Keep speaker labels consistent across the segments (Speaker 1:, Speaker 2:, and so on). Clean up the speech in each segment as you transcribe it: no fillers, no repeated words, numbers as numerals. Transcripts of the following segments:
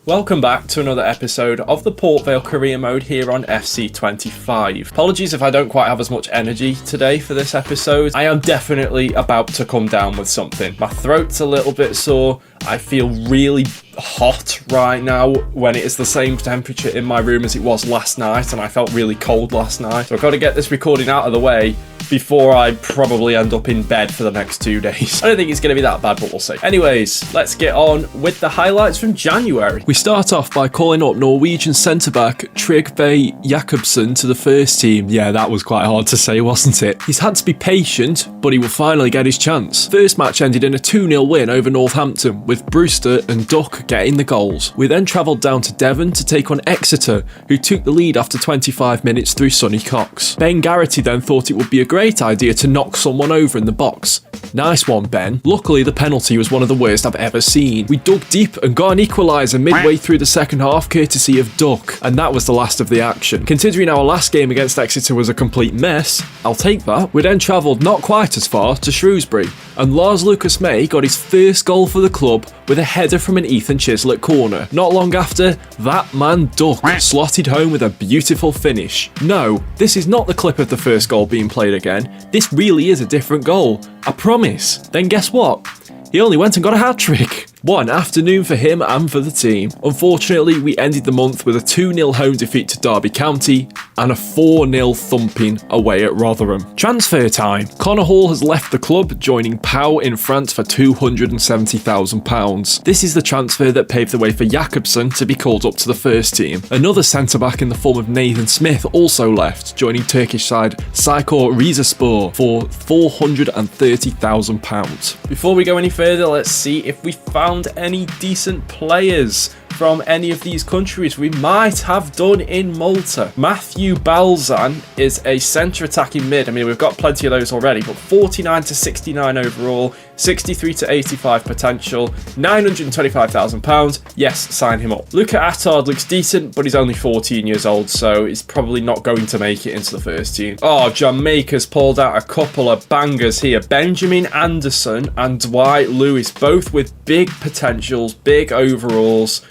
Speaker 1: Welcome back to another episode of the Port Vale career mode here on FC25. Apologies if I don't quite have as much energy today for this episode. I am definitely about to come down with something. My throat's a little bit sore. I feel really hot right now when it is the same temperature in my room as it was last night, and I felt really cold last night. So I've got to get this recording out of the way before I probably end up in bed for the next 2 days. I don't think it's going to be that bad, but we'll see. Anyways, let's get on with the highlights from January.
Speaker 2: We start off by calling up Norwegian centre-back Trygve Jakobsen to the first team. Yeah, that was quite hard to say, wasn't it? He's had to be patient, but he will finally get his chance. First match ended in a 2-0 win over Northampton, with Brewster and Duck getting the goals. We then travelled down to Devon to take on Exeter, who took the lead after 25 minutes through Sonny Cox. Ben Garrity then thought it would be a great idea to knock someone over in the box. Nice one, Ben. Luckily, the penalty was one of the worst I've ever seen. We dug deep and got an equaliser midway through the second half, courtesy of Duck, and that was the last of the action. Considering our last game against Exeter was a complete mess, I'll take that. We then travelled not quite as far to Shrewsbury, and Lars Lucas May got his first goal for the club with a header from an Ethan Chislett corner. Not long after, that man Duck slotted home with a beautiful finish. No, this is not the clip of the first goal being played again. This really is a different goal. I promise. Then guess what? He only went and got a hat-trick. What an afternoon for him and for the team. Unfortunately, we ended the month with a 2-0 home defeat to Derby County and a 4-0 thumping away at Rotherham. Transfer time. Connor Hall has left the club, joining Pau in France for £270,000. This is the transfer that paved the way for Jakobsen to be called up to the first team. Another centre-back in the form of Nathan Smith also left, joining Turkish side Saykor Rizespor for £430,000. Before we go any further, let's see if we found any decent players from any of these countries. We might have done in Malta. Matthew Balzan is a centre attacking mid. I mean, we've got plenty of those already, but 49 to 69 overall, 63 to 85 potential, £925,000. Yes, sign him up. Luca Attard looks decent, but he's only 14 years old, so he's probably not going to make it into the first team. Oh, Jamaica's pulled out a couple of bangers here. Benjamin Anderson and Dwight Lewis, both with big potentials, big overalls.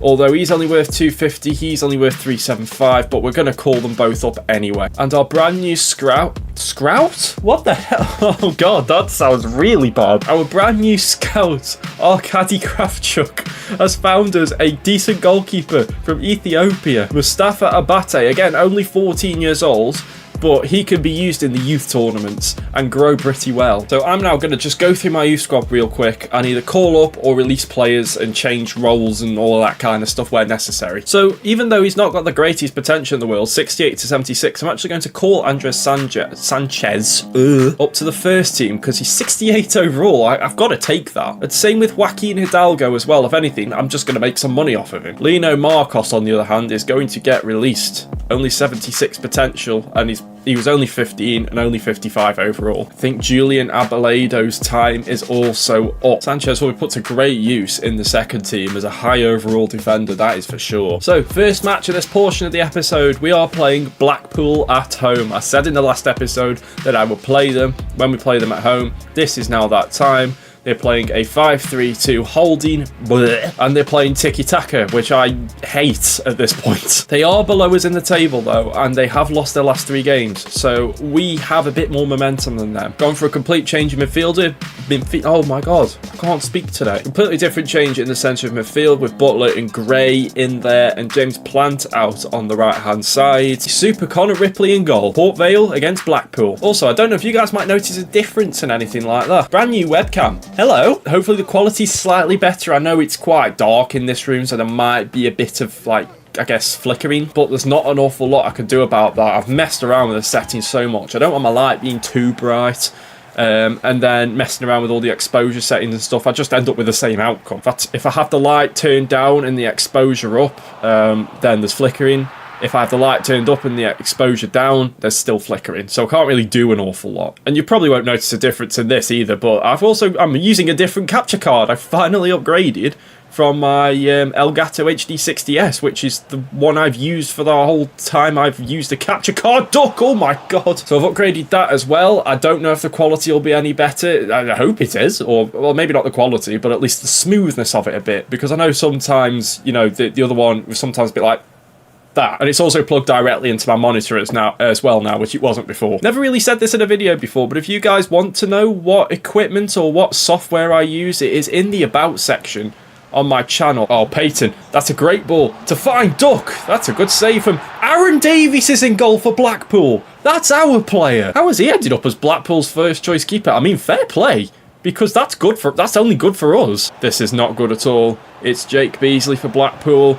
Speaker 2: Although he's only worth 250, he's only worth 375, but we're going to call them both up anyway. And our brand new Scout? What the hell? Oh god, that sounds really bad. Our brand new scout, Arkady Kravchuk, has found us a decent goalkeeper from Ethiopia. Mustafa Abate, again, only 14 years old, but he can be used in the youth tournaments and grow pretty well. So I'm now going to just go through my youth squad real quick and either call up or release players and change roles and all that kind of stuff where necessary. So even though he's not got the greatest potential in the world, 68 to 76, I'm actually going to call Andres Sanchez up to the first team because he's 68 overall. I've got to take that. And same with Joaquin Hidalgo as well. If anything, I'm just going to make some money off of him. Lino Marcos, on the other hand, is going to get released. Only 76 potential, and he was only 15 and only 55 overall. I think Julian Abeledo's time is also up. Sanchez will be put to great use in the second team as a high overall defender, that is for sure. So, first match of this portion of the episode, we are playing Blackpool at home. I said in the last episode that I would play them when we play them at home. This is now that time. They're playing a 5-3-2 holding, and they're playing tiki-taka, which I hate at this point. They are below us in the table, though, and they have lost their last 3 games, so we have a bit more momentum than them. Gone for a complete change in midfielder. Oh my god, I can't speak today. Completely different change in the centre of midfield with Butler and Gray in there, and James Plant out on the right-hand side. Super Connor Ripley in goal. Port Vale against Blackpool. Also, I don't know if you guys might notice a difference in anything like that. Brand new webcam. Hello. Hopefully the quality's slightly better. I know it's quite dark in this room, so there might be a bit of, like, I guess, flickering, but there's not an awful lot I can do about that. I've messed around with the settings so much. I don't want my light being too bright. And then messing around with all the exposure settings and stuff, I just end up with the same outcome. If I have the light turned down and the exposure up, then there's flickering. If I have the light turned up and the exposure down, there's still flickering. So I can't really do an awful lot. And you probably won't notice a difference in this either, but I'm using a different capture card. I finally upgraded from my Elgato HD60S, which is the one I've used for the whole time I've used a capture card dock. Oh my god. So I've upgraded that as well. I don't know if the quality will be any better. I hope it is, or well, maybe not the quality, but at least the smoothness of it a bit, because I know sometimes, you know, the other one was sometimes a bit like that. And it's also plugged directly into my monitor as well now, which it wasn't before. Never really said this in a video before, but if you guys want to know what equipment or what software I use, it is in the about section on my channel. Oh, Peyton, that's a great ball to find Duck. That's a good save from Aaron Davies is in goal for Blackpool. That's our player. How has he ended up as Blackpool's first choice keeper? I mean, fair play, because that's only good for us. This is not good at all. It's Jake Beasley for Blackpool.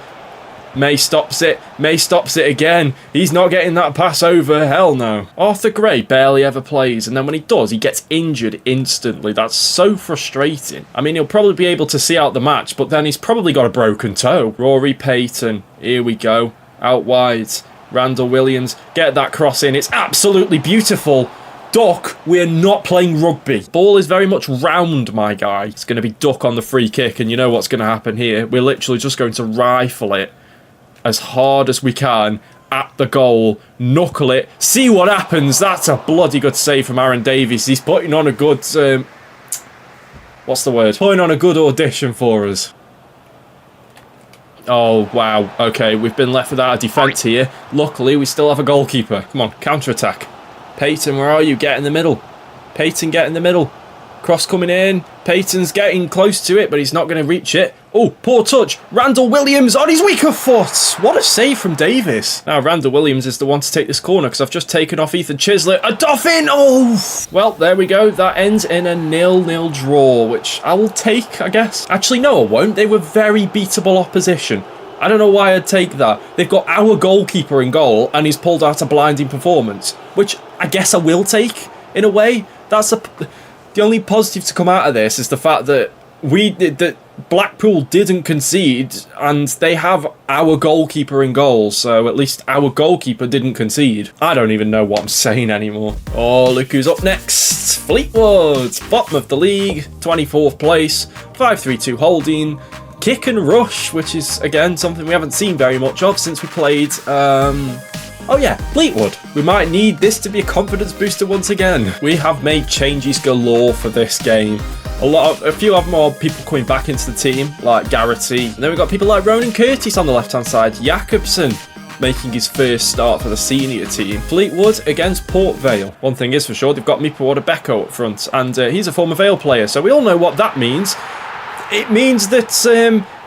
Speaker 2: May stops it. May stops it again. He's not getting that pass over. Hell no. Arthur Gray barely ever plays, and then when he does, he gets injured instantly. That's so frustrating. I mean, he'll probably be able to see out the match, but then he's probably got a broken toe. Rory Payton. Here we go. Out wide. Randall Williams. Get that cross in. It's absolutely beautiful. Duck, we're not playing rugby. Ball is very much round, my guy. It's going to be Duck on the free kick, and you know what's going to happen here. We're literally just going to rifle it as hard as we can at the goal, knuckle it, see what happens. That's a bloody good save from Aaron Davies. He's putting on a good what's the word? Putting on a good audition for us. Oh wow, okay, we've been left without a defence here. Luckily we still have a goalkeeper. Come on, counter-attack. Peyton, where are you? Get in the middle. Peyton, get in the middle. Cross coming in. Peyton's getting close to it, but he's not going to reach it. Oh, poor touch. Randall Williams on his weaker foot. What a save from Davis. Now, Randall Williams is the one to take this corner because I've just taken off Ethan Chislett. A Dauphin! Oh! Well, there we go. That ends in a 0-0 draw, which I will take, I guess. Actually, no, I won't. They were very beatable opposition. I don't know why I'd take that. They've got our goalkeeper in goal, and he's pulled out a blinding performance, which I guess I will take, in a way. The only positive to come out of this is the fact that Blackpool didn't concede, and they have our goalkeeper in goal, so at least our goalkeeper didn't concede. I don't even know what I'm saying anymore. Oh, look who's up next. Fleetwood, bottom of the league, 24th place, 5-3-2 holding, kick and rush, which is, again, something we haven't seen very much of since we played, oh yeah, Fleetwood. We might need this to be a confidence booster once again. We have made changes galore for this game. A few of more people coming back into the team, like Garrity. And then we've got people like Ronan Curtis on the left-hand side. Jakobsen making his first start for the senior team. Fleetwood against Port Vale. One thing is for sure, they've got Mipa Wadabeko up front, and he's a former Vale player, so we all know what that means. It means that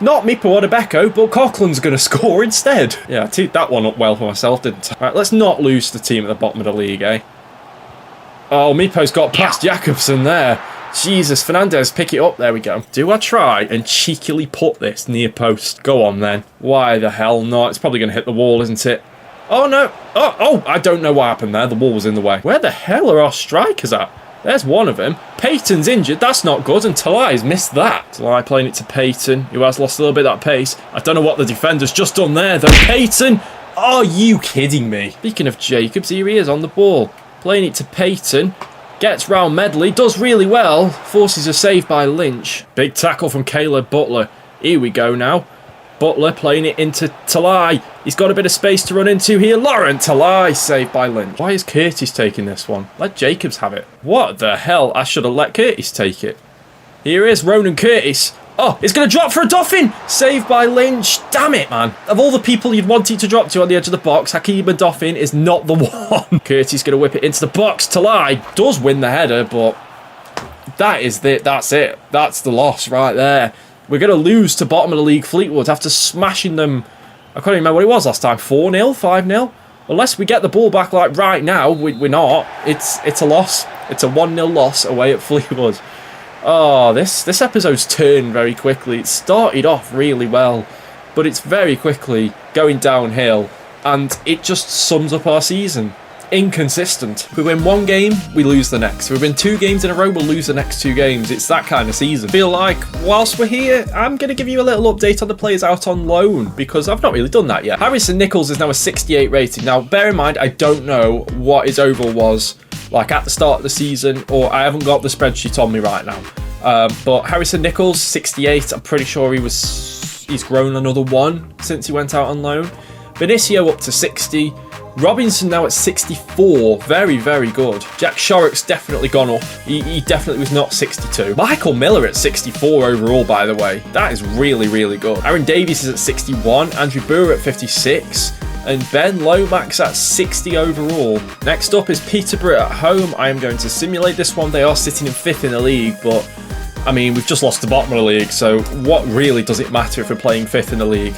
Speaker 2: not Mipa Wadabeko, but Coughlin's going to score instead. Yeah, I teed that one up well for myself, didn't I? Right, let's not lose to the team at the bottom of the league, eh? Oh, Mipo's got past Jakobsen there. Jesus, Fernandez, pick it up. There we go. Do I try and cheekily put this near post? Go on, then. Why the hell not? It's probably going to hit the wall, isn't it? Oh, no. Oh, I don't know what happened there. The wall was in the way. Where the hell are our strikers at? There's one of them. Peyton's injured. That's not good. And Talai's missed that. Talai playing it to Peyton, who has lost a little bit of that pace. I don't know what the defender's just done there, though. Peyton! Are you kidding me? Speaking of Jacobs, here he is on the ball. Playing it to Peyton. Gets round Medley. Does really well. Forces a save by Lynch. Big tackle from Caleb Butler. Here we go now. Butler playing it into Talai. He's got a bit of space to run into here. Laurent Talai saved by Lynch. Why is Curtis taking this one? Let Jacobs have it. What the hell? I should have let Curtis take it. Here is Ronan Curtis. Oh, it's going to drop for a Dauphin. Saved by Lynch. Damn it, man. Of all the people you'd want it to drop to on the edge of the box, Hakeem Dauphin is not the one. Curtis going to whip it into the box. Talai does win the header, but that's it. That's the loss right there. We're going to lose to bottom of the league Fleetwood after smashing them. I can't even remember what it was last time. 4-0? 5-0? Unless we get the ball back like right now, we're not. It's a loss. It's a 1-0 loss away at Fleetwood. Oh, this episode's turned very quickly. It started off really well, but it's very quickly going downhill, and it just sums up our season. Inconsistent. We win one game, we lose the next. We win 2 games in a row, we'll lose the next 2 games. It's that kind of season. Feel like, whilst we're here, I'm going to give you a little update on the players out on loan, because I've not really done that yet. Harrison Nichols is now a 68 rating. Now, bear in mind, I don't know what his overall was like at the start of the season, or I haven't got the spreadsheet on me right now. But Harrison Nichols, 68. I'm pretty sure he's grown another 1 since he went out on loan. Benicio up to 60. Robinson now at 64. Very, very good. Jack Shorrock's definitely gone up. He definitely was not 62. Michael Miller at 64 overall, by the way. That is really, really good. Aaron Davies is at 61. Andrew Brewer at 56. And Ben Lomax at 60 overall. Next up is Peterborough at home. I am going to simulate this one. They are sitting in 5th in the league, but I mean, we've just lost the bottom of the league, so what really does it matter if we're playing 5th in the league?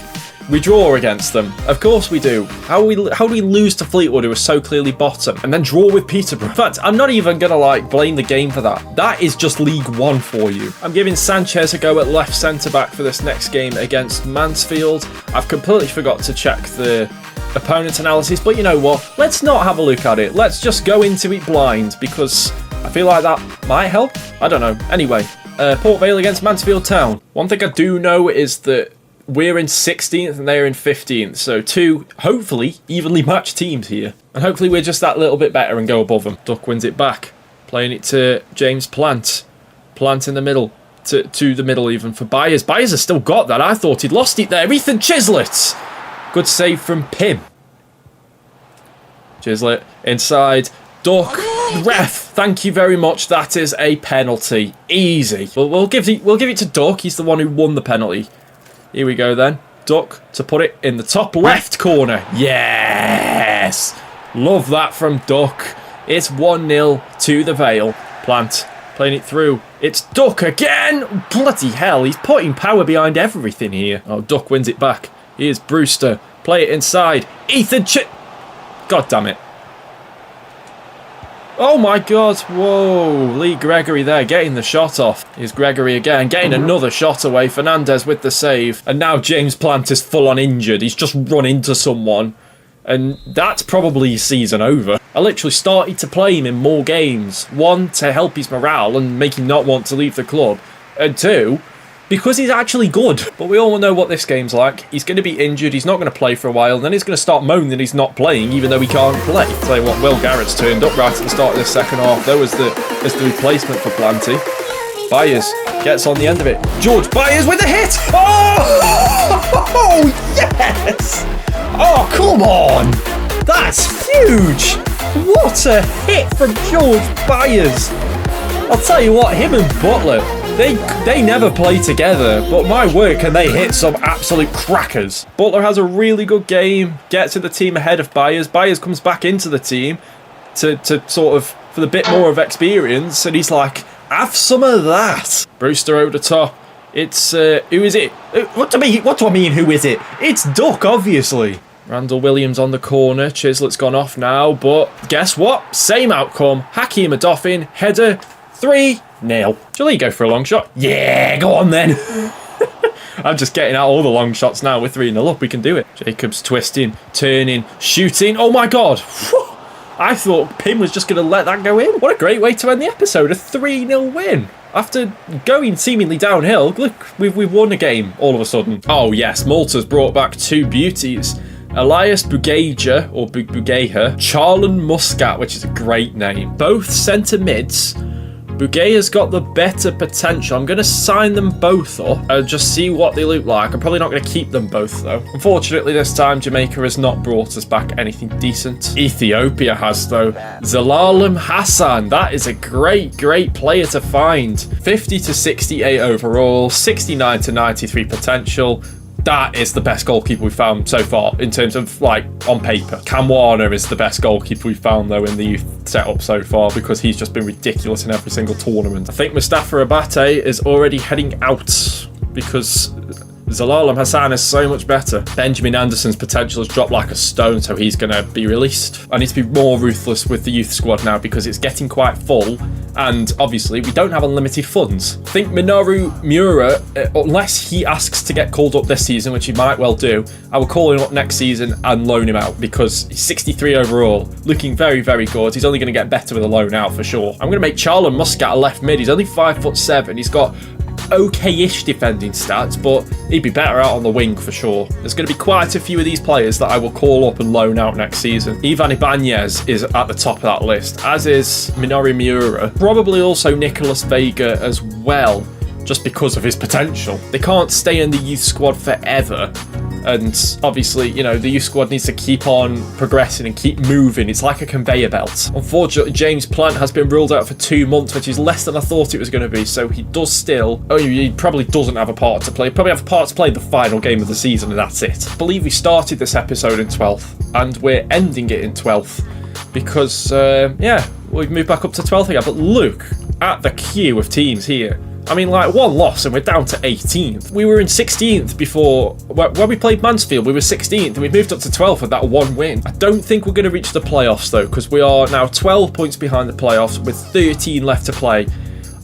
Speaker 2: We draw against them. Of course we do. How do we lose to Fleetwood, who are so clearly bottom, and then draw with Peterborough? In fact, I'm not even going to blame the game for that. That is just League One for you. I'm giving Sanchez a go at left centre-back for this next game against Mansfield. I've completely forgot to check the opponent analysis, but you know what? Let's not have a look at it. Let's just go into it blind, because I feel like that might help. I don't know. Anyway, Port Vale against Mansfield Town. One thing I do know is that we're in 16th and they're in 15th, so 2 hopefully evenly matched teams here, and hopefully we're just that little bit better and go above them. Duck wins it back, playing it to James Plant in the middle, to the middle even for Byers. Byers has still got that. I thought he'd lost it there. Ethan Chislett, good save from Pim. Chislett inside. Duck, ref, thank you very much. That is a penalty, easy. We'll give it to Duck. He's the one who won the penalty. Here we go then. Duck to put it in the top left corner. Yes! Love that from Duck. It's 1-0 to the Vale. Plant playing it through. It's Duck again! Bloody hell, he's putting power behind everything here. Oh, Duck wins it back. Here's Brewster. Play it inside. Ethan God damn it. Oh my god, whoa, Lee Gregory there getting the shot off. Here's Gregory again, getting another shot away. Fernandez with the save. And now James Plant is full on injured. He's just run into someone. And that's probably his season over. I literally started to play him in more games. 1, to help his morale and make him not want to leave the club. And 2, because he's actually good. But we all know what this game's like. He's going to be injured, he's not going to play for a while, and then he's going to start moaning that he's not playing, even though he can't play. Tell you what, Will Garrett's turned up right at the start of this second half, though, as the replacement for Planty. Byers gets on the end of it. George Byers with a hit! Oh, yes! Oh, come on! That's huge! What a hit from George Byers! I'll tell you what, him and Butler, they never play together, but my word, can they hit some absolute crackers. Butler has a really good game, gets in the team ahead of Byers. Byers comes back into the team to sort of, for the bit more of experience, and he's like, have some of that. Brewster over the top. It's, who is it? What do I mean, who is it? It's Duck, obviously. Randall Williams on the corner. Chislett's gone off now, but guess what? Same outcome. Hakeem Adoffin, header, 3-0. Shall he go for a long shot? Yeah, go on then. I'm just getting out all the long shots now. We're 3-0 up. We can do it. Jacobs twisting, turning, shooting. Oh my god. I thought Pim was just going to let that go in. What a great way to end the episode. A 3-0 win. After going seemingly downhill, look, we've won a game all of a sudden. Oh yes, Malta's brought back 2 beauties. Elias Bugeja, or Bugeja, Charlan Muscat, which is a great name. Both centre mids. Bugeja's got the better potential. I'm going to sign them both up and just see what they look like. I'm probably not going to keep them both, though. Unfortunately, this time, Jamaica has not brought us back anything decent. Ethiopia has, though. Zelalem Hassan. That is a great, great player to find. 50 to 68 overall, 69 to 93 potential. That is the best goalkeeper we've found so far in terms of, like, on paper. Cam Warner is the best goalkeeper we've found, though, in the youth setup so far because he's just been ridiculous in every single tournament. I think Mustafa Abate is already heading out because Zelalem Hassan is so much better. Benjamin Anderson's potential has dropped like a stone, so he's going to be released. I need to be more ruthless with the youth squad now because it's getting quite full, and obviously we don't have unlimited funds. I think Minoru Mura, unless he asks to get called up this season, which he might well do, I will call him up next season and loan him out because he's 63 overall, looking very, very good. He's only going to get better with a loan out for sure. I'm going to make Charlan Muscat a left mid. He's only 5'7". He's got
Speaker 1: okay-ish defending stats, but he'd be better out on the wing for sure. There's going to be quite a few of these players that I will call up and loan out next season. Ivan Ibanez is at the top of that list, as is Minoru Miura. Probably also Nicolas Vega as well, just because of his potential. They can't stay in the youth squad forever. And obviously, you know, the youth squad needs to keep on progressing and keep moving. It's like a conveyor belt. Unfortunately, James Plant has been ruled out for 2 months, which is less than I thought it was going to be. So he does still... Oh, he probably doesn't have a part to play. Probably have a part to play in the final game of the season, and that's it. I believe we started this episode in 12th, and we're ending it in 12th. Because, yeah, we've moved back up to 12th again. But look at the queue of teams here. I mean, like, one loss and we're down to 18th. We were in 16th before, when we played Mansfield, we were 16th and we moved up to 12th with that one win. I don't think we're going to reach the playoffs though, because we are now 12 points behind the playoffs with 13 left to play.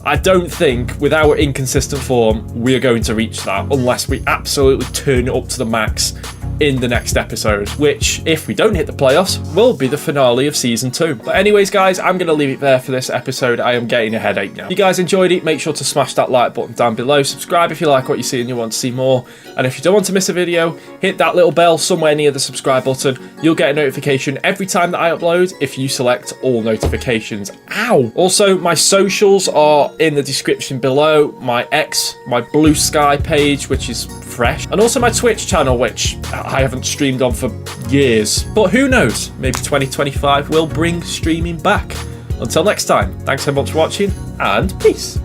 Speaker 1: I don't think, with our inconsistent form, we are going to reach that unless we absolutely turn it up to the max in the next episode, which, if we don't hit the playoffs, will be the finale of season 2. But anyways, guys, I'm going to leave it there for this episode. I am getting a headache now. If you guys enjoyed it, make sure to smash that like button down below. Subscribe if you like what you see and you want to see more. And if you don't want to miss a video, hit that little bell somewhere near the subscribe button. You'll get a notification every time that I upload if you select all notifications. Ow! Also, my socials are in the description below. My X, my Blue Sky page, which is fresh, and also my Twitch channel, which I haven't streamed on for years. But who knows? Maybe 2025 will bring streaming back. Until next time, thanks so much for watching, and peace.